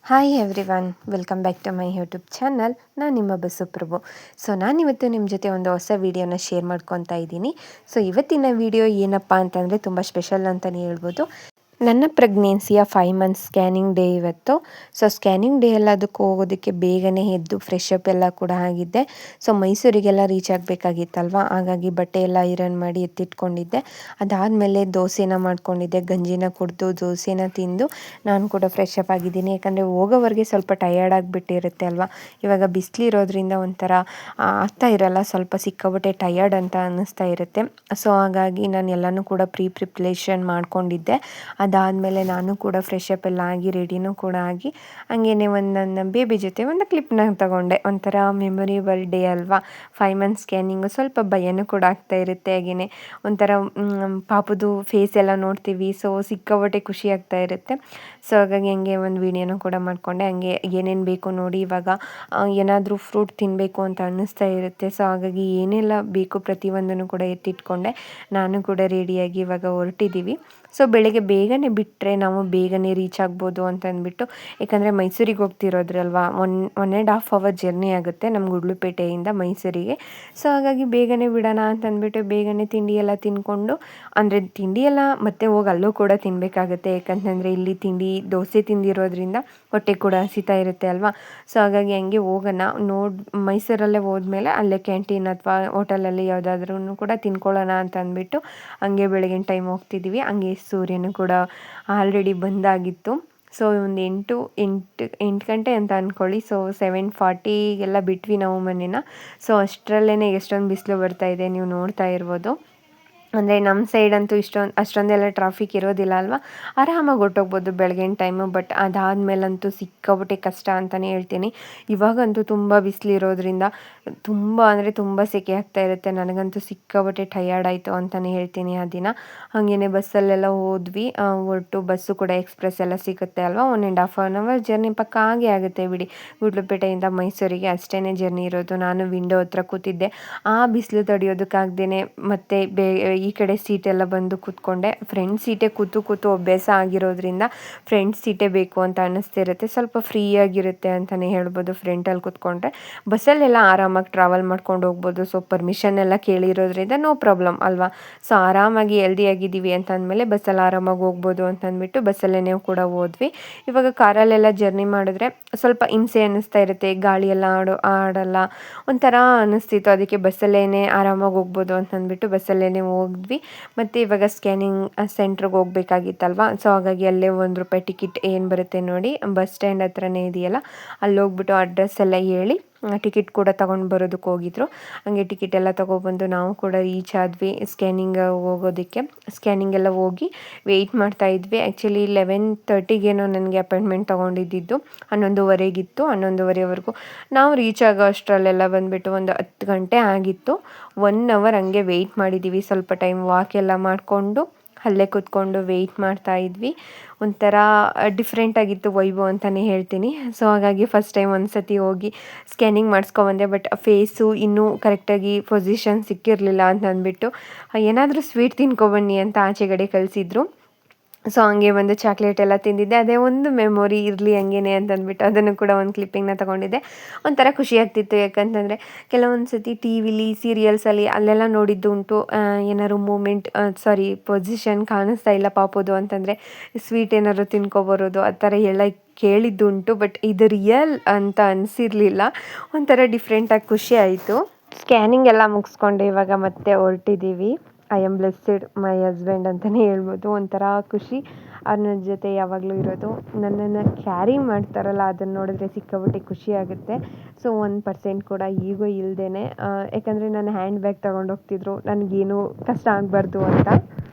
Hi everyone, welcome back to my YouTube channel. ನಾನು ನಿಮ್ಮ ಬಸವಪ್ರಭು. ಇವತ್ತು ನಿಮ್ಮ ಜೊತೆ ಒಂದು ಹೊಸ ವಿಡಿಯೋನ ಶೇರ್ ಮಾಡ್ಕೊತಾ ಇದ್ದೀನಿ. ಇವತ್ತಿನ ವಿಡಿಯೋ ಏನಪ್ಪ ಅಂತಂದರೆ ತುಂಬ ಸ್ಪೆಷಲ್ ಅಂತಲೇ ಹೇಳ್ಬೋದು. ನನ್ನ ಪ್ರೆಗ್ನೆನ್ಸಿಯ 5 ಮಂತ್ಸ್ ಸ್ಕ್ಯಾನಿಂಗ್ ಡೇ ಇವತ್ತು. ಸ್ಕ್ಯಾನಿಂಗ್ ಡೇ ಎಲ್ಲ ಅದಕ್ಕೆ ಹೋಗೋದಕ್ಕೆ ಬೇಗನೆ ಎದ್ದು ಫ್ರೆಶ್ ಅಪ್ ಎಲ್ಲ ಕೂಡ ಆಗಿದ್ದೆ. ಮೈಸೂರಿಗೆಲ್ಲ ರೀಚ್ ಆಗಬೇಕಾಗಿತ್ತಲ್ವ, ಹಾಗಾಗಿ ಬಟ್ಟೆ ಎಲ್ಲ ಐರನ್ ಮಾಡಿ ಎತ್ತಿಟ್ಕೊಂಡಿದ್ದೆ. ಅದಾದಮೇಲೆ ದೋಸೆನ ಮಾಡ್ಕೊಂಡಿದ್ದೆ, ಗಂಜಿನ ಕುಡಿದು ದೋಸೆನ ತಿಂದು ನಾನು ಕೂಡ ಫ್ರೆಶ್ ಅಪ್ ಆಗಿದ್ದೀನಿ. ಯಾಕಂದರೆ ಹೋಗೋವರೆಗೆ ಸ್ವಲ್ಪ ಟಯರ್ಡ್ ಆಗಿಬಿಟ್ಟಿರುತ್ತೆ ಅಲ್ವಾ. ಇವಾಗ ಬಿಸಿಲಿರೋದ್ರಿಂದ ಒಂಥರ ಆಗ್ತಾ ಇರಲ್ಲ, ಸ್ವಲ್ಪ ಸಿಕ್ಕಾಬಿಟ್ಟೆ ಟಯರ್ಡ್ ಅಂತ ಅನ್ನಿಸ್ತಾ ಇರುತ್ತೆ. ಹಾಗಾಗಿ ನಾನು ಎಲ್ಲನೂ ಕೂಡ ಪ್ರಿಪ್ರೇಷನ್ ಮಾಡ್ಕೊಂಡಿದ್ದೆ. ಅದಾದಮೇಲೆ ನಾನು ಕೂಡ ಫ್ರೆಶ್ ಅಪ್ ಎಲ್ಲ ಆಗಿ ರೆಡಿನೂ ಕೂಡ ಆಗಿ ಹಂಗೇನೆ ನನ್ನ ಬೇಬಿ ಜೊತೆ ಒಂದು ಕ್ಲಿಪ್ನ ತಗೊಂಡೆ. ಒಂಥರ ಮೆಮೊರೇಬಲ್ ಡೇ ಅಲ್ವಾ. 5 ಮಂತ್ಸ್ ಸ್ಕ್ಯಾನಿಂಗು, ಸ್ವಲ್ಪ ಭಯನೂ ಕೂಡ ಆಗ್ತಾ ಇರುತ್ತೆ. ಹಾಗೆಯೇ ಒಂಥರ ಪಾಪದು ಫೇಸ್ ಎಲ್ಲ ನೋಡ್ತೀವಿ, ಸಿಕ್ಕಾಬಟ್ಟೆ ಖುಷಿ ಆಗ್ತಾ ಇರುತ್ತೆ. ಹಾಗಾಗಿ ಹಂಗೆ ಒಂದು ವೀಡಿಯೋನೂ ಕೂಡ ಮಾಡಿಕೊಂಡೆ. ಹಂಗೆ ಏನೇನು ಬೇಕು ನೋಡಿ, ಇವಾಗ ಏನಾದರೂ ಫ್ರೂಟ್ ತಿನ್ನಬೇಕು ಅಂತ ಅನ್ನಿಸ್ತಾ ಇರುತ್ತೆ. ಹಾಗಾಗಿ ಏನೆಲ್ಲ ಬೇಕು ಪ್ರತಿಯೊಂದನ್ನು ಕೂಡ ಎತ್ತಿಟ್ಕೊಂಡೆ. ನಾನು ಕೂಡ ರೆಡಿಯಾಗಿ ಇವಾಗ ಹೊರಟಿದ್ದೀವಿ. ಬೆಳಗ್ಗೆ ಬೇಗನೆ ಬಿಟ್ಟರೆ ನಾವು ಬೇಗನೆ ರೀಚ್ ಆಗ್ಬೋದು ಅಂತ ಅಂದ್ಬಿಟ್ಟು, ಯಾಕಂದರೆ ಮೈಸೂರಿಗೆ ಹೋಗ್ತಿರೋದ್ರಲ್ವ, 1.5 ಅವರ್ ಜರ್ನಿ ಆಗುತ್ತೆ ನಮ್ಮ ಗುಡ್ಲುಪೇಟೆಯಿಂದ ಮೈಸೂರಿಗೆ. ಹಾಗಾಗಿ ಬೇಗನೆ ಬಿಡೋಣ ಅಂತ ಅಂದ್ಬಿಟ್ಟು ಬೇಗನೆ ತಿಂಡಿ ಎಲ್ಲ ತಿಂದ್ಕೊಂಡು, ಅಂದರೆ ತಿಂಡಿ ಎಲ್ಲ ಮತ್ತೆ ಹೋಗಿ ಅಲ್ಲೂ ಕೂಡ ತಿನ್ನಬೇಕಾಗತ್ತೆ. ಯಾಕಂತಂದರೆ ಇಲ್ಲಿ ದೋಸೆ ತಿಂದಿರೋದ್ರಿಂದ ಹೊಟ್ಟೆ ಕೂಡ ಹಸಿತಾ ಇರುತ್ತೆ ಅಲ್ವಾ. ಹಾಗಾಗಿ ಹಂಗೆ ಹೋಗೋಣ, ಮೈಸೂರಲ್ಲೇ ಹೋದ್ಮೇಲೆ ಅಲ್ಲೇ ಕ್ಯಾಂಟೀನ್ ಅಥವಾ ಹೋಟೆಲಲ್ಲಿ ಯಾವುದಾದ್ರೂ ಕೂಡ ತಿನ್ಕೊಳ್ಳೋಣ ಅಂತ ಅಂದ್ಬಿಟ್ಟು ಹಂಗೆ ಬೆಳಗಿನ ಟೈಮ್ ಹೋಗ್ತಿದ್ದೀವಿ. ಹಂಗೆ ಸೂರ್ಯನು ಕೂಡ ಆಲ್ರೆಡಿ ಬಂದಾಗಿತ್ತು. ಒಂದು 8 ಗಂಟೆ ಅಂತ ಅಂದ್ಕೊಳ್ಳಿ. 7:40ಗೆಲ್ಲ ಬಿಟ್ವಿ ನಾವು ಮನೇನ. ಅಷ್ಟರಲ್ಲೇ ಎಷ್ಟೊಂದು ಬಿಸಿಲು ಬರ್ತಾಯಿದೆ, ನೀವು ನೋಡ್ತಾ ಇರ್ಬೋದು. ಅಂದರೆ ನಮ್ಮ ಸೈಡಂತೂ ಅಷ್ಟೊಂದೆಲ್ಲ ಟ್ರಾಫಿಕ್ ಇರೋದಿಲ್ಲ ಅಲ್ವಾ, ಆರಾಮಾಗಿ ಹೊರ್ಟೋಗ್ಬೋದು ಬೆಳಗಿನ ಟೈಮು. ಬಟ್ ಅದಾದಮೇಲಂತೂ ಸಿಕ್ಕಾಬಿಟ್ಟೆ ಕಷ್ಟ ಅಂತಲೇ ಹೇಳ್ತೀನಿ. ಇವಾಗಂತೂ ತುಂಬ ಬಿಸಿಲಿರೋದ್ರಿಂದ ತುಂಬ ಅಂದರೆ ತುಂಬ ಸೆಕೆ ಆಗ್ತಾ ಇರುತ್ತೆ. ನನಗಂತೂ ಸಿಕ್ಕಾಬಿಟ್ಟೆ ಟಯರ್ಡ್ ಆಯಿತು ಅಂತಲೇ ಹೇಳ್ತೀನಿ ಆ ದಿನ. ಹಾಗೇನೆ ಬಸ್ಸಲ್ಲೆಲ್ಲ ಹೋದ್ವಿ. ಹೊರಟು ಬಸ್ಸು ಕೂಡ ಎಕ್ಸ್ಪ್ರೆಸ್ ಎಲ್ಲ ಸಿಗುತ್ತೆ ಅಲ್ವಾ. 1.5 ಅವರ್ ಜರ್ನಿ ಪಕ್ಕ ಆಗೇ ಆಗುತ್ತೆ ಬಿಡಿ. ಗುಡ್ಲುಪೇಟೆಯಿಂದ ಮೈಸೂರಿಗೆ ಅಷ್ಟೇ ಜರ್ನಿ ಇರೋದು. ನಾನು ವಿಂಡೋ ಹತ್ರ ಕೂತಿದ್ದೆ. ಆ ಬಿಸಿಲು ತಡೆಯೋದಕ್ಕಾಗ್ದೇ ಮತ್ತೆ ಈ ಕಡೆ ಸೀಟೆಲ್ಲ ಬಂದು ಕೂತ್ಕೊಂಡೆ. ಫ್ರಂಟ್ ಸೀಟೇ ಕೂತು ಅಭ್ಯಾಸ ಆಗಿರೋದ್ರಿಂದ ಫ್ರಂಟ್ ಸೀಟೇ ಬೇಕು ಅಂತ ಅನ್ನಿಸ್ತಿರುತ್ತೆ. ಸ್ವಲ್ಪ ಫ್ರೀಯಾಗಿರುತ್ತೆ ಅಂತಲೇ ಹೇಳ್ಬೋದು ಫ್ರಂಟಲ್ಲಿ ಕೂತ್ಕೊಂಡ್ರೆ. ಬಸ್ಸಲ್ಲೆಲ್ಲ ಆರಾಮಾಗಿ ಟ್ರಾವೆಲ್ ಮಾಡ್ಕೊಂಡು ಹೋಗ್ಬೋದು. ಪರ್ಮಿಷನ್ ಎಲ್ಲ ಕೇಳಿರೋದ್ರಿಂದ ನೋ ಪ್ರಾಬ್ಲಮ್ ಅಲ್ವಾ. ಆರಾಮಾಗಿ ಹೆಲ್ದಿಯಾಗಿದ್ದೀವಿ ಅಂತ ಅಂದಮೇಲೆ ಬಸ್ಸಲ್ಲಿ ಆರಾಮಾಗಿ ಹೋಗ್ಬೋದು ಅಂತ ಅಂದ್ಬಿಟ್ಟು ಬಸ್ಸಲ್ಲೇ ಕೂಡ ಹೋದ್ವಿ. ಇವಾಗ ಕಾರಲ್ಲೆಲ್ಲ ಜರ್ನಿ ಮಾಡಿದ್ರೆ ಸ್ವಲ್ಪ ಹಿಂಸೆ ಅನ್ನಿಸ್ತಾ ಇರುತ್ತೆ, ಗಾಳಿ ಎಲ್ಲ ಆಡಲ್ಲ, ಒಂಥರ ಅನ್ನಿಸ್ತಿತ್ತು. ಅದಕ್ಕೆ ಬಸ್ಸಲ್ಲೇ ಆರಾಮಾಗಿ ಹೋಗ್ಬೋದು ಅಂತ ಅಂದ್ಬಿಟ್ಟು ಬಸ್ಸಲ್ಲೇ ಹೋದ್ವಿ. ಮತ್ತು ಇವಾಗ ಸ್ಕ್ಯಾನಿಂಗ್ ಸೆಂಟ್ರಿಗೆ ಹೋಗ್ಬೇಕಾಗಿತ್ತಲ್ವ. ಹಾಗಾಗಿ ಅಲ್ಲೇ ₹1 ಟಿಕೆಟ್ ಏನು ಬರುತ್ತೆ ನೋಡಿ, ಬಸ್ ಸ್ಟ್ಯಾಂಡ್ ಹತ್ರನೇ ಇದೆಯಲ್ಲ, ಅಲ್ಲಿ ಹೋಗ್ಬಿಟ್ಟು ಅಡ್ರೆಸ್ ಎಲ್ಲ ಹೇಳಿ ಟಿಕೆಟ್ ಕೂಡ ತೊಗೊಂಡು ಬರೋದಕ್ಕೆ ಹೋಗಿದ್ರು. ಹಂಗೆ ಟಿಕೆಟ್ ಎಲ್ಲ ತೊಗೊಬಂದು ನಾವು ಕೂಡ ರೀಚ್ ಆದ್ವಿ ಸ್ಕ್ಯಾನಿಂಗ್ ಹೋಗೋದಕ್ಕೆ. ಸ್ಕ್ಯಾನಿಂಗ್ ಎಲ್ಲ ಹೋಗಿ ವೆಯ್ಟ್ ಮಾಡ್ತಾಯಿದ್ವಿ. ಆ್ಯಕ್ಚುಲಿ 11:30ಗೇನೋ ನನಗೆ ಅಪಾಯಿಂಟ್ಮೆಂಟ್ ತೊಗೊಂಡಿದ್ದು, 11:15 11:30ವರೆಗೂ. ನಾವು ರೀಚ್ ಆಗೋ ಅಷ್ಟರಲ್ಲೆಲ್ಲ ಬಂದುಬಿಟ್ಟು ಒಂದು 10 ಗಂಟೆ ಆಗಿತ್ತು. 1 ಅವರ್ ಹಂಗೆ ವೆಯ್ಟ್ ಮಾಡಿದ್ದೀವಿ. ಸ್ವಲ್ಪ ಟೈಮ್ ವಾಕ್ ಎಲ್ಲ ಮಾಡಿಕೊಂಡು ಅಲ್ಲೇ ಕೂತ್ಕೊಂಡು ವೆಯ್ಟ್ ಮಾಡ್ತಾಯಿದ್ವಿ. ಒಂಥರ ಡಿಫ್ರೆಂಟಾಗಿತ್ತು ವೈಬು ಅಂತಲೇ ಹೇಳ್ತೀನಿ. ಹಾಗಾಗಿ ಫಸ್ಟ್ ಟೈಮ್ ಒಂದು ಸತಿ ಹೋಗಿ ಸ್ಕ್ಯಾನಿಂಗ್ ಮಾಡಿಸ್ಕೊಬಂದೆ. ಬಟ್ ಫೇಸು ಇನ್ನೂ ಕರೆಕ್ಟಾಗಿ ಪೊಸಿಷನ್ ಸಿಕ್ಕಿರಲಿಲ್ಲ ಅಂತ ಅಂದ್ಬಿಟ್ಟು ಏನಾದರೂ ಸ್ವೀಟ್ ತಿನ್ಕೊಬನ್ನಿ ಅಂತ ಆಚೆಗಡೆ ಕಳಿಸಿದ್ರು. ಹಂಗೆ ಒಂದು ಚಾಕ್ಲೇಟ್ ಎಲ್ಲ ತಿಂದಿದ್ದೆ. ಅದೇ ಒಂದು ಮೆಮೊರಿ ಇರಲಿ ಹಂಗೇನೆ ಅಂತಂದ್ಬಿಟ್ಟು ಅದನ್ನು ಕೂಡ ಒಂದು ಕ್ಲಿಪ್ಪಿಂಗ್ನ ತೊಗೊಂಡಿದ್ದೆ. ಒಂಥರ ಖುಷಿ ಆಗ್ತಿತ್ತು. ಯಾಕಂತಂದರೆ ಕೆಲವೊಂದು ಸತಿ ಟಿ ವಿಲಿ ಸೀರಿಯಲ್ಸಲ್ಲಿ ಅಲ್ಲೆಲ್ಲ ನೋಡಿದ್ದು ಉಂಟು. ಏನಾದ್ರು ಪೊಸಿಷನ್ ಕಾಣಿಸ್ತಾ ಇಲ್ಲ ಪಾಪುದು ಅಂತಂದರೆ ಸ್ವೀಟ್ ಏನಾದ್ರು ತಿನ್ಕೊಬರೋದು, ಆ ಥರ ಎಲ್ಲ ಕೇಳಿದ್ದುಂಟು. ಬಟ್ ಇದು ರಿಯಲ್ ಅಂತ ಅನಿಸಿರಲಿಲ್ಲ. ಒಂಥರ ಡಿಫ್ರೆಂಟಾಗಿ ಖುಷಿ ಆಯಿತು. ಸ್ಕ್ಯಾನಿಂಗ್ ಎಲ್ಲ ಮುಗಿಸ್ಕೊಂಡು ಇವಾಗ ಮತ್ತೆ ಹೊರಟಿದ್ದೀವಿ. I am blessed my husband ಅಂತಲೇ ಹೇಳ್ಬೋದು. ಒಂಥರ ಖುಷಿ ಅವ್ರು ನನ್ನ ಜೊತೆ ಯಾವಾಗಲೂ ಇರೋದು. ನನ್ನನ್ನು ಕ್ಯಾರಿ ಮಾಡ್ತಾರಲ್ಲ, ಅದನ್ನು ನೋಡಿದ್ರೆ ಸಿಕ್ಕಾಬಿಟ್ಟೆ ಖುಷಿ ಆಗುತ್ತೆ. 1% ಕೂಡ ಈಗೋ ಇಲ್ಲದೇ, ಯಾಕಂದರೆ ನಾನು ಹ್ಯಾಂಡ್ ಬ್ಯಾಗ್ ತೊಗೊಂಡು ಹೋಗ್ತಿದ್ರು, ನನಗೇನು ಕಷ್ಟ ಆಗಬಾರ್ದು ಅಂತ.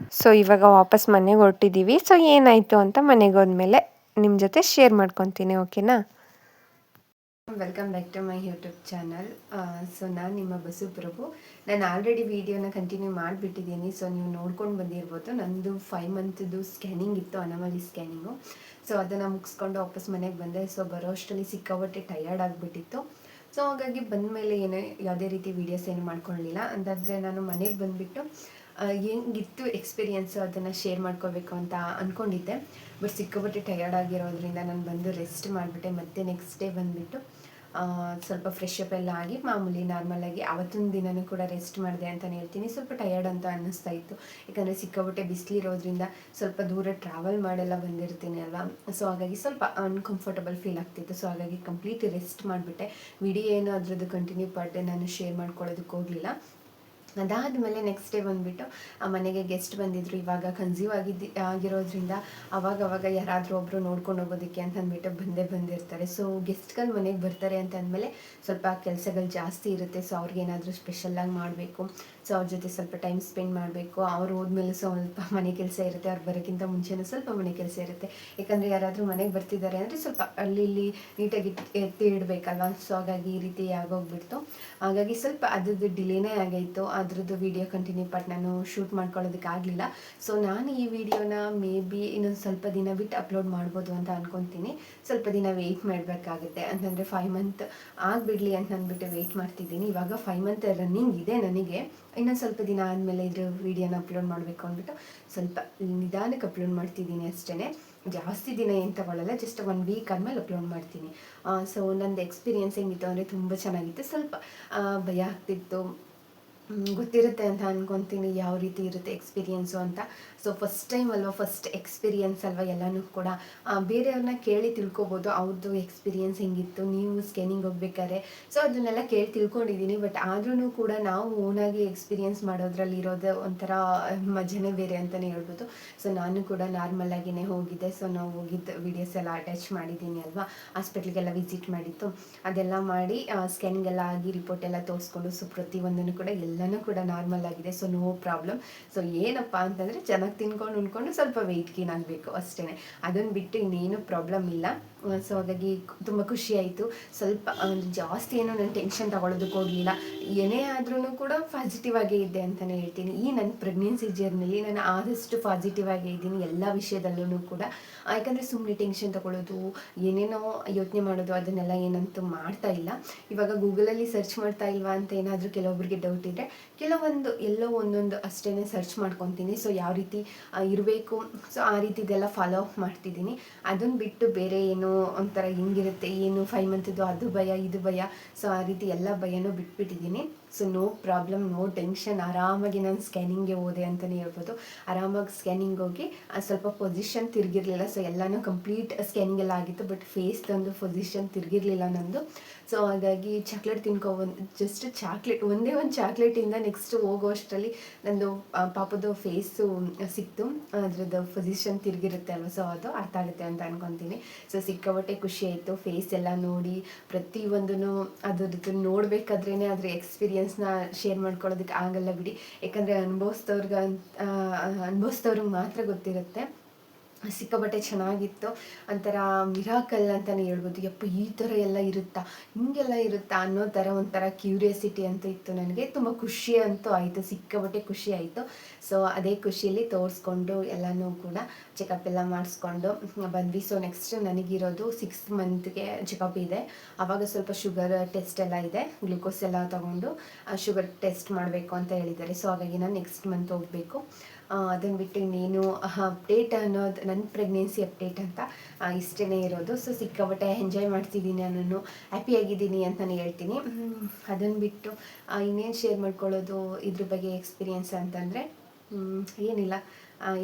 ಇವಾಗ ವಾಪಸ್ ಮನೆಗೆ ಹೊರಟಿದ್ದೀವಿ. ಏನಾಯಿತು ಅಂತ ಮನೆಗೆ ಹೋದ್ಮೇಲೆ ನಿಮ್ಮ ಜೊತೆ ಶೇರ್ ಮಾಡ್ಕೊತೀನಿ, ಓಕೆನಾ. Welcome back to my YouTube channel. ನಾನು ನಿಮ್ಮ ಬಸವಪ್ರಭು. ನಾನು ಆಲ್ರೆಡಿ ವೀಡಿಯೋನ ಕಂಟಿನ್ಯೂ ಮಾಡಿಬಿಟ್ಟಿದ್ದೀನಿ. ನೀವು ನೋಡ್ಕೊಂಡು ಬಂದಿರ್ಬೋದು. ನಂದು 5 ಮಂತ್ದು ಸ್ಕ್ಯಾನಿಂಗ್ ಇತ್ತು, ಅನಾಮಲಿ ಸ್ಕ್ಯಾನಿಂಗು. ಅದನ್ನು ಮುಗಿಸ್ಕೊಂಡು ವಾಪಸ್ ಮನೆಗೆ ಬಂದೆ. ಬರೋ ಅಷ್ಟರಲ್ಲಿ ಸಿಕ್ಕಾಬಟ್ಟೆ ಟಯರ್ಡ್ ಆಗಿಬಿಟ್ಟಿತ್ತು. ಹಾಗಾಗಿ ಬಂದಮೇಲೆ ಯಾವುದೇ ರೀತಿ ವೀಡಿಯೋಸ್ ಏನು ಮಾಡ್ಕೊಳ್ಳಲಿಲ್ಲ. ಅಂತಂದರೆ ನಾನು ಮನೆಗೆ ಬಂದುಬಿಟ್ಟು ಹೆಂಗಿತ್ತು ಎಕ್ಸ್ಪೀರಿಯೆನ್ಸು ಅದನ್ನು ಶೇರ್ ಮಾಡ್ಕೋಬೇಕು ಅಂತ ಅಂದ್ಕೊಂಡಿದ್ದೆ. ಬಟ್ ಸಿಕ್ಕಾಪಟ್ಟೆ ಟಯರ್ಡ್ ಆಗಿರೋದ್ರಿಂದ ನಾನು ಬಂದು ರೆಸ್ಟ್ ಮಾಡಿಬಿಟ್ಟೆ. ಮತ್ತೆ ನೆಕ್ಸ್ಟ್ ಡೇ ಬಂದುಬಿಟ್ಟು ಸ್ವಲ್ಪ ಫ್ರೆಶ್ ಅಪ್ ಎಲ್ಲ ಆಗಿ ಮಾಮೂಲಿ ನಾರ್ಮಲಾಗಿ ಆವತ್ತಿನ ದಿನವೂ ಕೂಡ ರೆಸ್ಟ್ ಮಾಡಿದೆ ಅಂತಲೇ ಹೇಳ್ತೀನಿ. ಸ್ವಲ್ಪ ಟಯರ್ಡ್ ಅಂತ ಅನ್ನಿಸ್ತಾ ಇತ್ತು, ಯಾಕಂದರೆ ಸಿಕ್ಕಾಪಟ್ಟೆ ಬಿಸಿಲಿರೋದ್ರಿಂದ ಸ್ವಲ್ಪ ದೂರ ಟ್ರಾವೆಲ್ ಮಾಡೆಲ್ಲ ಬಂದಿರ್ತೀನಿ ಅಲ್ವಾ. ಸೊ ಹಾಗಾಗಿ ಸ್ವಲ್ಪ ಅನ್ಕಂಫರ್ಟಬಲ್ ಫೀಲ್ ಆಗ್ತಿತ್ತು. ಸೊ ಹಾಗಾಗಿ ಕಂಪ್ಲೀಟ್ ರೆಸ್ಟ್ ಮಾಡಿಬಿಟ್ಟೆ. ವಿಡಿಯೋ ಏನು ಅದರದ್ದು ಕಂಟಿನ್ಯೂ ಪಾರ್ಟ್ ನಾನು ಶೇರ್ ಮಾಡ್ಕೊಳ್ಳೋದಕ್ಕೆ ಹೋಗಲಿಲ್ಲ. ಅದಾದಮೇಲೆ ನೆಕ್ಸ್ಟ್ ಡೇ ಬಂದುಬಿಟ್ಟು ಮನೆಗೆ ಗೆಸ್ಟ್ ಬಂದಿದ್ದರು. ಇವಾಗ ಕನ್ಸೀವ್ ಆಗಿರೋದ್ರಿಂದ ಅವಾಗವಾಗ ಯಾರಾದರೂ ಒಬ್ಬರು ನೋಡ್ಕೊಂಡು ಹೋಗೋದಕ್ಕೆ ಅಂತ ಅಂದ್ಬಿಟ್ಟು ಬಂದಿರ್ತಾರೆ. ಸೊ ಗೆಸ್ಟ್ಗಳು ಮನೆಗೆ ಬರ್ತಾರೆ ಅಂತ ಅಂದಮೇಲೆ ಸ್ವಲ್ಪ ಕೆಲಸಗಳು ಜಾಸ್ತಿ ಇರುತ್ತೆ. ಸೊ ಅವ್ರಿಗೇನಾದರೂ ಸ್ಪೆಷಲ್ಲಾಗಿ ಮಾಡಬೇಕು. ಸೊ ಅವ್ರ ಜೊತೆ ಸ್ವಲ್ಪ ಟೈಮ್ ಸ್ಪೆಂಡ್ ಮಾಡಬೇಕು. ಅವ್ರು ಹೋದ್ಮೇಲೆ ಸ್ವಲ್ಪ ಮನೆ ಕೆಲಸ ಇರುತ್ತೆ, ಅವ್ರು ಬರೋಕ್ಕಿಂತ ಮುಂಚೆನೂ ಸ್ವಲ್ಪ ಮನೆ ಕೆಲಸ ಇರುತ್ತೆ. ಯಾಕಂದರೆ ಯಾರಾದರೂ ಮನೆಗೆ ಬರ್ತಿದ್ದಾರೆ ಅಂದರೆ ಸ್ವಲ್ಪ ಅಲ್ಲಿ ನೀಟಾಗಿ ಎತ್ತಿ ಇಡಬೇಕಲ್ವ. ಸೊ ಹಾಗಾಗಿ ಈ ರೀತಿ ಆಗೋಗ್ಬಿಡ್ತು. ಹಾಗಾಗಿ ಸ್ವಲ್ಪ ಅದ್ರದ್ದು ಡಿಲೇನೇ ಆಗೈತು. ಅದ್ರದ್ದು ವಿಡಿಯೋ ಕಂಟಿನ್ಯೂ ಪಾರ್ಟ್ ನಾನು ಶೂಟ್ ಮಾಡ್ಕೊಳ್ಳೋದಕ್ಕಾಗಲಿಲ್ಲ. ಸೊ ನಾನು ಈ ವಿಡಿಯೋನ ಮೇ ಬಿ ಇನ್ನೊಂದು ಸ್ವಲ್ಪ ದಿನ ಬಿಟ್ಟು ಅಪ್ಲೋಡ್ ಮಾಡ್ಬೋದು ಅಂತ ಅಂದ್ಕೊತೀನಿ. ಸ್ವಲ್ಪ ದಿನ ವೆಯ್ಟ್ ಮಾಡಬೇಕಾಗುತ್ತೆ, ಅಂತಂದರೆ 5 ಮಂತ್ ಆಗಿಬಿಡಲಿ ಅಂತ ಅಂದ್ಬಿಟ್ಟು ವೆಯ್ಟ್ ಮಾಡ್ತಿದ್ದೀನಿ. ಇವಾಗ 5 ಮಂತ್ ರನ್ನಿಂಗ್ ಇದೆ ನನಗೆ. ಇನ್ನೊಂದು ಸ್ವಲ್ಪ ದಿನ ಆದಮೇಲೆ ಇದ್ರ ವೀಡಿಯೋನ ಅಪ್ಲೋಡ್ ಮಾಡಬೇಕು ಅಂದ್ಬಿಟ್ಟು ಸ್ವಲ್ಪ ನಿಧಾನಕ್ಕೆ ಅಪ್ಲೋಡ್ ಮಾಡ್ತಿದ್ದೀನಿ ಅಷ್ಟೇ. ಜಾಸ್ತಿ ದಿನ ಏನು ತಗೊಳ್ಳಲ್ಲ, ಜಸ್ಟ್ 1 ವೀಕ್ ಆದಮೇಲೆ ಅಪ್ಲೋಡ್ ಮಾಡ್ತೀನಿ. ಸೊ ನಂದು ಎಕ್ಸ್ಪೀರಿಯೆನ್ಸ್ ಹೆಂಗಿತ್ತು ಅಂದರೆ ತುಂಬ ಚೆನ್ನಾಗಿತ್ತು. ಸ್ವಲ್ಪ ಭಯ ಆಗ್ತಿತ್ತು, ಗೊತ್ತಿರುತ್ತೆ ಅಂತ ಅಂದ್ಕೊತೀನಿ ಯಾವ ರೀತಿ ಇರುತ್ತೆ ಎಕ್ಸ್ಪೀರಿಯೆನ್ಸು ಅಂತ. ಸೊ ಫಸ್ಟ್ ಟೈಮ್ ಅಲ್ವಾ, ಫಸ್ಟ್ ಎಕ್ಸ್ಪೀರಿಯೆನ್ಸ್ ಅಲ್ವಾ, ಎಲ್ಲನೂ ಕೂಡ ಬೇರೆಯವ್ರನ್ನ ಕೇಳಿ ತಿಳ್ಕೊಬೋದು ಅವ್ರದ್ದು ಎಕ್ಸ್ಪೀರಿಯೆನ್ಸ್ ಹೆಂಗಿತ್ತು. ನೀವು ಸ್ಕ್ಯಾನಿಂಗ್ ಹೋಗ್ಬೇಕಾದ್ರೆ ಸೊ ಅದನ್ನೆಲ್ಲ ಕೇಳಿ ತಿಳ್ಕೊಂಡಿದ್ದೀನಿ. ಬಟ್ ಆದ್ರೂ ಕೂಡ ನಾವು ಓನಾಗಿ ಎಕ್ಸ್ಪೀರಿಯೆನ್ಸ್ ಮಾಡೋದ್ರಲ್ಲಿ ಇರೋದು ಒಂಥರ ಮಜನೇ ಬೇರೆ ಅಂತಲೇ ಹೇಳ್ಬೋದು. ಸೊ ನಾನು ಕೂಡ ನಾರ್ಮಲಾಗಿಯೇ ಹೋಗಿದ್ದೆ. ಸೊ ನಾವು ಹೋಗಿದ್ದು ವೀಡಿಯೋಸ್ ಎಲ್ಲ ಅಟ್ಯಾಚ್ ಮಾಡಿದ್ದೀನಿ ಅಲ್ವಾ, ಹಾಸ್ಪಿಟ್ಲಿಗೆಲ್ಲ ವಿಸಿಟ್ ಮಾಡಿತ್ತು. ಅದೆಲ್ಲ ಮಾಡಿ ಸ್ಕ್ಯಾನಿಂಗ್ ಎಲ್ಲ ಆಗಿ ರಿಪೋರ್ಟ್ ಎಲ್ಲ ತೋರಿಸ್ಕೊಂಡು ಸೊ ಪ್ರತಿಯೊಂದನ್ನು ಕೂಡ ಎಲ್ಲನೂ ಕೂಡ ನಾರ್ಮಲ್ ಆಗಿದೆ. So no problem. ಸೊ ಏನಪ್ಪ ಅಂತಂದರೆ ಚೆನ್ನಾಗಿ ತಿನ್ಕೊಂಡು ಉಣ್ಕೊಂಡು ಸ್ವಲ್ಪ ವೆಯ್ಟ್ ಗೇನ್ ಆಗಬೇಕು ಅಷ್ಟೇ. ಅದನ್ನು ಬಿಟ್ಟು ಇನ್ನೇನು ಪ್ರಾಬ್ಲಮ್ ಇಲ್ಲ. ಸೊ ಹಾಗಾಗಿ ತುಂಬ ಖುಷಿ ಆಯಿತು. ಸ್ವಲ್ಪ ಜಾಸ್ತಿ ಏನೋ ನಾನು ಟೆನ್ಷನ್ ತಗೊಳ್ಳೋದಕ್ಕೆ ಹೋಗಲಿಲ್ಲ. ಏನೇ ಆದ್ರೂ ಕೂಡ ಪಾಸಿಟಿವ್ ಆಗೇ ಇದ್ದೆ ಅಂತಲೇ ಹೇಳ್ತೀನಿ. ಈ ನನ್ನ ಪ್ರೆಗ್ನೆನ್ಸಿ ಜರ್ನಿಲಿ ನಾನು ಆದಷ್ಟು ಪಾಸಿಟಿವ್ ಆಗೇ ಇದ್ದೀನಿ ಎಲ್ಲ ವಿಷಯದಲ್ಲೂ ಕೂಡ. ಯಾಕಂದರೆ ಸುಮ್ಮನೆ ಟೆನ್ಷನ್ ತಗೊಳ್ಳೋದು, ಏನೇನೋ ಯೋಚನೆ ಮಾಡೋದು ಅದನ್ನೆಲ್ಲ ಏನಂತೂ ಮಾಡ್ತಾ ಇಲ್ಲ. ಇವಾಗ ಗೂಗಲಲ್ಲಿ ಸರ್ಚ್ ಮಾಡ್ತಾ ಇಲ್ವಾ ಅಂತ ಏನಾದರೂ ಕೆಲವೊಬ್ಬರಿಗೆ ಡೌಟ್ ಇದ್ದರೆ ಕೆಲವೊಂದು ಎಲ್ಲೋ ಒಂದೊಂದು ಅಷ್ಟೇ ಸರ್ಚ್ ಮಾಡ್ಕೊತೀನಿ. ಸೊ ಯಾವ ರೀತಿ ಇರಬೇಕು, ಸೊ ಆ ರೀತಿದೆಲ್ಲ ಫಾಲೋ ಅಪ್ ಮಾಡ್ತಿದ್ದೀನಿ. ಅದನ್ನು ಬಿಟ್ಟು ಬೇರೆ ಏನೋ ಒಂಥರ ಹೆಂಗಿರುತ್ತೆ ಏನು 5 ಮಂತದ್ದು ಅದು ಭಯ ಇದು ಭಯ, ಸೊ ಆ ರೀತಿ ಎಲ್ಲ ಭಯನೂ ಬಿಟ್ಬಿಟ್ಟಿದ್ದೀನಿ. So no problem, no tension. ಆರಾಮಾಗಿ ನಾನು ಸ್ಕ್ಯಾನಿಂಗ್ಗೆ ಹೋದೆ ಅಂತಲೇ ಹೇಳ್ಬೋದು. ಆರಾಮಾಗಿ ಸ್ಕ್ಯಾನಿಂಗ್ ಹೋಗಿ ಸ್ವಲ್ಪ ಪೊಸಿಷನ್ ತಿರುಗಿರಲಿಲ್ಲ. ಸೊ ಎಲ್ಲನೂ ಕಂಪ್ಲೀಟ್ ಸ್ಕ್ಯಾನಿಂಗ್ ಎಲ್ಲ ಆಗಿತ್ತು, ಬಟ್ ಫೇಸ್ ತಂದು ಪೊಸಿಷನ್ ತಿರುಗಿರಲಿಲ್ಲ ನಂದು. ಸೊ ಹಾಗಾಗಿ ಚಾಕ್ಲೇಟ್ ಜಸ್ಟ್ ಚಾಕ್ಲೇಟ್ ಒಂದೇ ಒಂದು ಚಾಕ್ಲೇಟಿಂದ ನೆಕ್ಸ್ಟ್ ಹೋಗೋ ಅಷ್ಟರಲ್ಲಿ ನಂದು ಪಾಪದ್ದು ಫೇಸು ಸಿಕ್ತು. ಅದ್ರದ್ದು ಪೊಸಿಷನ್ ತಿರುಗಿರುತ್ತೆ ಅಲ್ವ, ಸೊ ಅದು ಅರ್ಥ ಆಗುತ್ತೆ ಅಂತ ಅಂದ್ಕೊತೀನಿ. ಸೊ ಸಿಕ್ಕಾಪಟ್ಟೆ ಖುಷಿ ಆಯಿತು. ಫೇಸ್ ಎಲ್ಲ ನೋಡಿ ಪ್ರತಿಯೊಂದೂ ಅದ್ರದ್ದು ನೋಡಬೇಕಾದ್ರೇ ಅದ್ರ ಎಕ್ಸ್ಪೀರಿಯೆನ್ಸ್ನ ಶೇರ್ ಮಾಡ್ಕೊಳ್ಳೋದಕ್ಕೆ ಆಗಲ್ಲ ಬಿಡಿ. ಯಾಕಂದರೆ ಅನುಭವಿಸ್ದವ್ರಿಗೆ ಮಾತ್ರ ಗೊತ್ತಿರುತ್ತೆ. ಸಿಕ್ಕಾಪಟ್ಟೆ ಚೆನ್ನಾಗಿತ್ತು. ಒಂಥರ ಮಿರಾಕಲ್ ಅಂತಲೇ ಹೇಳ್ಬೋದು. ಯಪ್ಪ ಈ ಥರ ಎಲ್ಲ ಇರುತ್ತಾ, ಹಿಂಗೆಲ್ಲ ಇರುತ್ತಾ ಅನ್ನೋ ಥರ ಒಂಥರ ಕ್ಯೂರಿಯಾಸಿಟಿ ಅಂತೂ ಇತ್ತು ನನಗೆ. ತುಂಬ ಖುಷಿ ಅಂತೂ ಆಯಿತು, ಸಿಕ್ಕಾಪಟ್ಟೆ ಖುಷಿ ಆಯಿತು. ಸೊ ಅದೇ ಖುಷಿಯಲ್ಲಿ ತೋರಿಸ್ಕೊಂಡು ಎಲ್ಲನೂ ಕೂಡ ಚೆಕಪ್ ಎಲ್ಲ ಮಾಡಿಸ್ಕೊಂಡು ಬಂದ್ವಿ. ಸೊ ನೆಕ್ಸ್ಟ್ ನನಗಿರೋದು 6th ಮಂತ್ಗೆ ಚೆಕಪ್ ಇದೆ. ಆವಾಗ ಸ್ವಲ್ಪ ಶುಗರ್ ಟೆಸ್ಟ್ ಎಲ್ಲ ಇದೆ, ಗ್ಲೂಕೋಸ್ ಎಲ್ಲ ತೊಗೊಂಡು ಶುಗರ್ ಟೆಸ್ಟ್ ಮಾಡಬೇಕು ಅಂತ ಹೇಳಿದ್ದಾರೆ. ಸೊ ಹಾಗಾಗಿ ನಾನು ನೆಕ್ಸ್ಟ್ ಮಂತ್ ಹೋಗಬೇಕು. ಅದನ್ನು ಬಿಟ್ಟು ಇನ್ನೇನು ಅಪ್ಡೇಟ್ ಅನ್ನೋದು ನನ್ನ ಪ್ರೆಗ್ನೆನ್ಸಿ ಅಪ್ಡೇಟ್ ಅಂತ ಇಷ್ಟೇ ಇರೋದು. ಸೊ ಸಿಕ್ಕಾಪಟ್ಟೆ ಎಂಜಾಯ್ ಮಾಡ್ತಿದ್ದೀನಿ, ನಾನು ಹ್ಯಾಪಿಯಾಗಿದ್ದೀನಿ ಅಂತಲೇ ಹೇಳ್ತೀನಿ. ಅದನ್ನು ಬಿಟ್ಟು ಇನ್ನೇನು ಶೇರ್ ಮಾಡ್ಕೊಳ್ಳೋದು ಇದ್ರ ಬಗ್ಗೆ ಎಕ್ಸ್ಪೀರಿಯೆನ್ಸ್ ಅಂತಂದರೆ ಏನಿಲ್ಲ,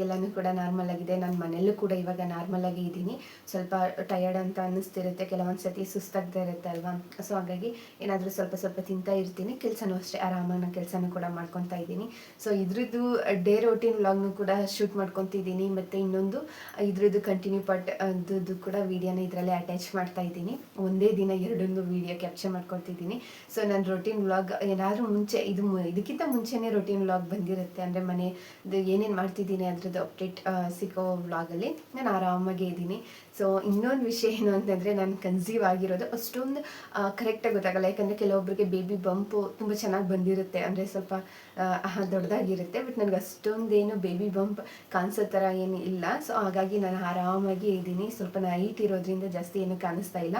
ಎಲ್ಲನೂ ಕೂಡ ನಾರ್ಮಲ್ ಆಗಿದೆ. ನನ್ನ ಮನೆಯಲ್ಲೂ ಕೂಡ ಇವಾಗ ನಾರ್ಮಲಾಗಿ ಇದ್ದೀನಿ. ಸ್ವಲ್ಪ ಟಯರ್ಡ್ ಅಂತ ಅನ್ನಿಸ್ತಿರುತ್ತೆ, ಕೆಲವೊಂದು ಸತಿ ಸುಸ್ತಾಗ್ತಾ ಇರುತ್ತೆ ಅಲ್ವಾ. ಸೊ ಹಾಗಾಗಿ ಏನಾದರೂ ಸ್ವಲ್ಪ ತಿಂತಾ ಇರ್ತೀನಿ. ಕೆಲಸನೂ ಅಷ್ಟೇ ಆರಾಮಾಗಿ ನಾನು ಕೆಲಸನೂ ಕೂಡ ಮಾಡ್ಕೊತಾ ಇದ್ದೀನಿ. ಸೊ ಇದ್ರದ್ದು ಡೇ ರೋಟೀನ್ ವ್ಲಾಗ್ನೂ ಕೂಡ ಶೂಟ್ ಮಾಡ್ಕೊತಿದ್ದೀನಿ. ಮತ್ತು ಇನ್ನೊಂದು ಇದ್ರದ್ದು ಕಂಟಿನ್ಯೂ ಪಾರ್ಟ್ ಅದ್ರದ್ದು ಕೂಡ ವೀಡಿಯೋನ ಇದರಲ್ಲೇ ಅಟ್ಯಾಚ್ ಮಾಡ್ತಾ ಇದ್ದೀನಿ. ಒಂದೇ ದಿನ 2 ವೀಡಿಯೋ ಕ್ಯಾಪ್ಚರ್ ಮಾಡ್ಕೊತಿದ್ದೀನಿ. ಸೊ ನನ್ನ ರೊಟೀನ್ ವ್ಲಾಗ್ ಏನಾದರೂ ಮುಂಚೆ ಇದಕ್ಕಿಂತ ಮುಂಚೆನೇ ರೊಟೀನ್ ವ್ಲಾಗ್ ಬಂದಿರುತ್ತೆ. ಅಂದರೆ ಮನೆದು ಏನೇನು ಮಾಡ್ತಿದ್ದೀನಿ ಅದ್ರದ್ದು ಅಪ್ಡೇಟ್ ಸಿಗೋ ವ್ಲಾಗಲ್ಲಿ ನಾನು ಆರಾಮಾಗೇ ಇದ್ದೀನಿ. ಸೊ ಇನ್ನೊಂದು ವಿಷಯ ಏನು ಅಂತಂದರೆ ನಾನು ಕನ್ಸೀವ್ ಆಗಿರೋದು ಅಷ್ಟೊಂದು ಕರೆಕ್ಟಾಗಿ ಗೊತ್ತಾಗಲ್ಲ. ಯಾಕಂದರೆ ಕೆಲವೊಬ್ಬರಿಗೆ ಬೇಬಿ ಬಂಪು ತುಂಬ ಚೆನ್ನಾಗಿ ಬಂದಿರುತ್ತೆ, ಅಂದರೆ ಸ್ವಲ್ಪ ದೊಡ್ಡದಾಗಿರುತ್ತೆ. ಬಟ್ ನನಗೆ ಅಷ್ಟೊಂದೇನು ಬೇಬಿ ಬಂಪ್ ಕಾಣಿಸೋ ಥರ ಏನು ಇಲ್ಲ. ಸೊ ಹಾಗಾಗಿ ನಾನು ಆರಾಮಾಗಿ ಇದ್ದೀನಿ. ಸ್ವಲ್ಪ ನಾನು ಹೈಟ್ ಇರೋದ್ರಿಂದ ಜಾಸ್ತಿ ಏನು ಕಾಣಿಸ್ತಾ ಇಲ್ಲ.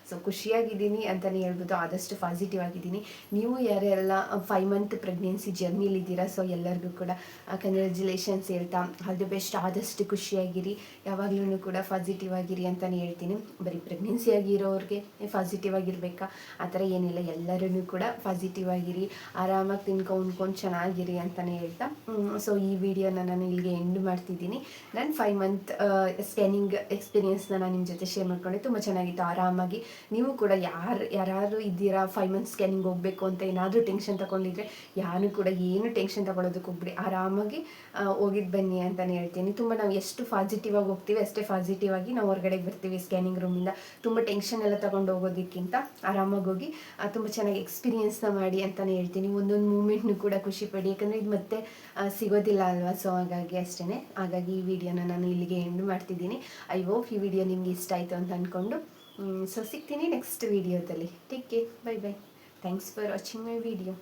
ಸೊ ಖುಷಿಯಾಗಿದ್ದೀನಿ ಅಂತಲೇ ಹೇಳ್ಬೋದು. ಆದಷ್ಟು ಪಾಸಿಟಿವ್ ಆಗಿದ್ದೀನಿ. ನೀವು ಯಾರೆಲ್ಲ 5 ಮಂತ್ ಪ್ರೆಗ್ನೆನ್ಸಿ ಜರ್ನಿಲಿದ್ದೀರಾ, ಸೊ ಎಲ್ಲರಿಗೂ ಕೂಡ ಕಂಗ್ರ್ಯಾಚುಲೇಷನ್ಸ್ ಹೇಳ್ತಾ ಆಲ್ ದಿ ಬೆಸ್ಟ್. ಆದಷ್ಟು ಖುಷಿಯಾಗಿರಿ, ಯಾವಾಗಲೂ ಕೂಡ ಪಾಸಿಟಿವ್ ಆಗಿರಿ ಅಂತಲೇ ಹೇಳ್ತೀನಿ. ಬರೀ ಪ್ರೆಗ್ನೆನ್ಸಿ ಆಗಿರೋರಿಗೆ ಪಾಸಿಟಿವ್ ಆಗಿರಬೇಕಾ ಆ ಥರ ಏನಿಲ್ಲ, ಎಲ್ಲರೂ ಕೂಡ ಪಾಸಿಟಿವ್ ಆಗಿರಿ, ಆರಾಮಾಗಿ ಉಣ್ಕೊಂಡು ಚೆನ್ನಾಗಿರಿ ಅಂತಲೇ ಹೇಳ್ತಾ ಸೊ ಈ ವಿಡಿಯೋನ ನಾನು ಇಲ್ಲಿಗೆ ಎಂಡ್ ಮಾಡ್ತಿದ್ದೀನಿ. ನಾನು 5 ಮಂತ್ ಸ್ಕ್ಯಾನಿಂಗ್ ಎಕ್ಸ್ಪೀರಿಯೆನ್ಸ್ನ ನಾನು ನಿಮ್ಮ ಜೊತೆ ಶೇರ್ ಮಾಡ್ಕೊಂಡೆ. ತುಂಬ ಚೆನ್ನಾಗಿತ್ತು. ಆರಾಮಾಗಿ ನೀವು ಕೂಡ ಯಾರು ಇದ್ದೀರಾ 5 ಮಂತ್ ಸ್ಕ್ಯಾನಿಂಗ್ ಹೋಗಬೇಕು ಅಂತ ಏನಾದರೂ ಟೆನ್ಷನ್ ತಗೊಂಡಿದ್ರೆ ಯಾರು ಕೂಡ ಏನು ಟೆನ್ಷನ್ ತಗೊಳ್ಳೋದಕ್ಕೆ ಹೋಗ್ಬಿಡಿ, ಆರಾಮಾಗಿ ಹೋಗಿದ್ದು ಬನ್ನಿ ಅಂತಲೇ ಹೇಳ್ತೀನಿ. ತುಂಬ ನಾವು ಎಷ್ಟು ಪಾಸಿಟಿವ್ ಆಗಿ ಹೋಗ್ತೀವಿ ಅಷ್ಟೇ ಪಾಸಿಟಿವ್ ಆಗಿ ನಾವು ಹೊರಗಡೆ ಬರ್ತೀವಿ ಸ್ಕ್ಯಾನಿಂಗ್ ರೂಮಿಂದ. ತುಂಬ ಟೆನ್ಷನ್ ಎಲ್ಲ ತಗೊಂಡು ಹೋಗೋದಕ್ಕಿಂತ ಆರಾಮಾಗಿ ಹೋಗಿ ತುಂಬ ಚೆನ್ನಾಗಿ ಎಕ್ಸ್ಪೀರಿಯೆನ್ಸ್ನ ಮಾಡಿ ಅಂತಲೇ ಹೇಳ್ತೀನಿ. ಒಂದೊಂದು ಮೂಮೆಂಟ್ನು ಕೂಡ ಖುಷಿ ಪಡಿ, ಯಾಕಂದರೆ ಇದು ಮತ್ತೆ ಸಿಗೋದಿಲ್ಲ ಅಲ್ವಾ. ಸೊ ಹಾಗಾಗಿ ಈ ವಿಡಿಯೋನ ನಾನು ಇಲ್ಲಿಗೆ ಎಂಡ್ ಮಾಡ್ತಿದ್ದೀನಿ. ಐ ಹೋಪ್ ಈ ವಿಡಿಯೋ ನಿಮಗೆ ಇಷ್ಟ ಆಯಿತು ಅಂತ ಅಂದ್ಕೊಂಡು ಸೊ ಸಿಗ್ತೀನಿ ನೆಕ್ಸ್ಟ್ ವಿಡಿಯೋದಲ್ಲಿ. Take care, bye bye. Thanks for watching my video.